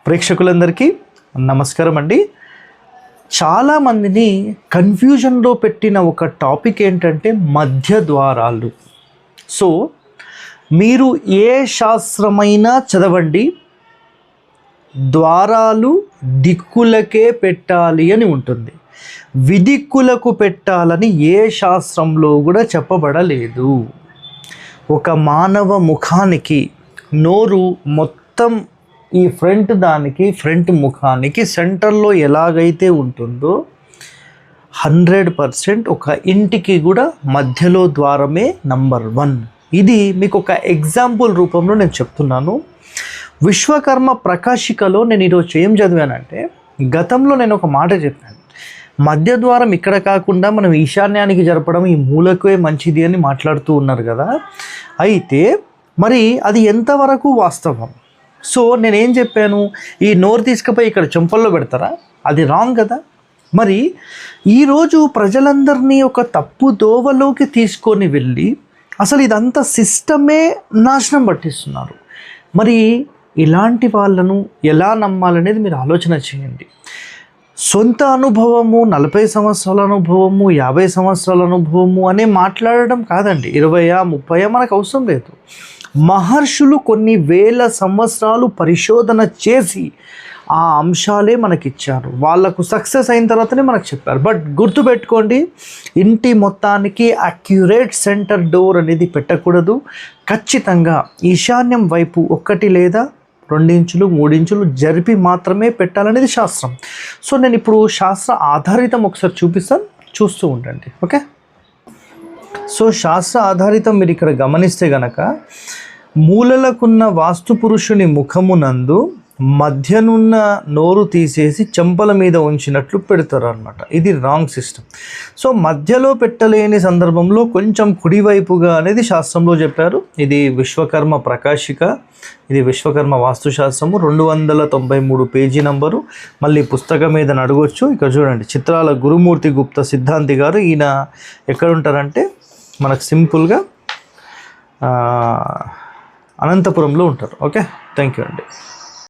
ప్రేక్షకులందరికీ నమస్కారం అండి. చాలామందిని కన్ఫ్యూజన్లో పెట్టిన ఒక టాపిక్ ఏంటంటే మధ్య ద్వారాలు. సో మీరు ఏ శాస్త్రమైనా చదవండి, ద్వారాలు దిక్కులకే పెట్టాలి అని ఉంటుంది. విదిక్కులకు పెట్టాలని ఏ శాస్త్రంలో కూడా చెప్పబడలేదు. ఒక మానవ ముఖానికి నోరు మొత్తం ఈ ఫ్రంట్ ముఖానికి సెంటర్లో ఎలాగైతే ఉంటుందో 100% ఒక ఇంటికి కూడా మధ్యలో ద్వారమే నంబర్ 1. ఇది మీకు ఒక ఎగ్జాంపుల్ రూపంలో నేను చెప్తున్నాను. విశ్వకర్మ ప్రకాశికలో నేను ఈరోజు ఏం చదివానంటే, గతంలో నేను ఒక మాట చెప్పాను, మధ్య ద్వారం ఇక్కడ కాకుండా మనం ఈశాన్యానికి జరపడం ఈ మూలకే మంచిది అని మాట్లాడుతూ ఉన్నారు కదా. అయితే మరి అది ఎంతవరకు వాస్తవం? సో నేనేం చెప్పాను, ఈ నోరు తీసుకుపోయి ఇక్కడ చెంపల్లో పెడతారా? అది రాంగ్ కదా. మరి ఈరోజు ప్రజలందరినీ ఒక తప్పు దోవలోకి తీసుకొని వెళ్ళి అసలు ఇదంతా సిస్టమే నాశనం పట్టిస్తున్నారు. మరి ఇలాంటి వాళ్ళను ఎలా నమ్మాలనేది మీరు ఆలోచన చేయండి. సొంత అనుభవము, 40 సంవత్సరాల అనుభవము, 50 సంవత్సరాల అనుభవము అనే మాట్లాడడం కాదండి. 20 30 మనకు అవసరం లేదు. మహర్షులు కొన్ని వేల సంవత్సరాలు పరిశోధన చేసి ఆ అంశాలే మనకిచ్చారు. వాళ్ళకు సక్సెస్ అయిన తర్వాతనే మనకు చెప్పారు. బట్ గుర్తుపెట్టుకోండి, ఇంటి మొత్తానికి అక్యురేట్ సెంటర్ డోర్ అనేది పెట్టకూడదు. ఖచ్చితంగా ఈశాన్యం వైపు 1 లేదా 2 ఇంచులు 3 ఇంచులు జరిపి మాత్రమే పెట్టాలనేది శాస్త్రం. సో నేను ఇప్పుడు శాస్త్ర ఆధారితం ఒకసారి చూపిస్తాను, చూస్తూ ఉండండి. ఓకే. సో శాస్త్ర ఆధారితం మీరు ఇక్కడ గమనిస్తే గనక, మూలలకున్న వాస్తు పురుషుని ముఖమునందు మధ్యనున్న నోరు తీసేసి చెంపల మీద ఉంచినట్లు పెడతారు అన్నమాట. ఇది రాంగ్ సిస్టమ్. సో మధ్యలో పెట్టలేని సందర్భంలో కొంచెం కుడివైపుగా అనేది శాస్త్రంలో చెప్పారు. ఇది విశ్వకర్మ ప్రకాశిక, ఇది విశ్వకర్మ వాస్తుశాస్త్రము, 293 పేజీ నంబరు. మళ్ళీ పుస్తకం మీద అడగొచ్చు. ఇక్కడ చూడండి, చిత్రాల గురుమూర్తి గుప్త సిద్ధాంతి గారు. ఈయన ఎక్కడ ఉంటారంటే మనకు సింపుల్గా అనంతపురంలో ఉంటారు. ఓకే, థ్యాంక్ యూ అండి.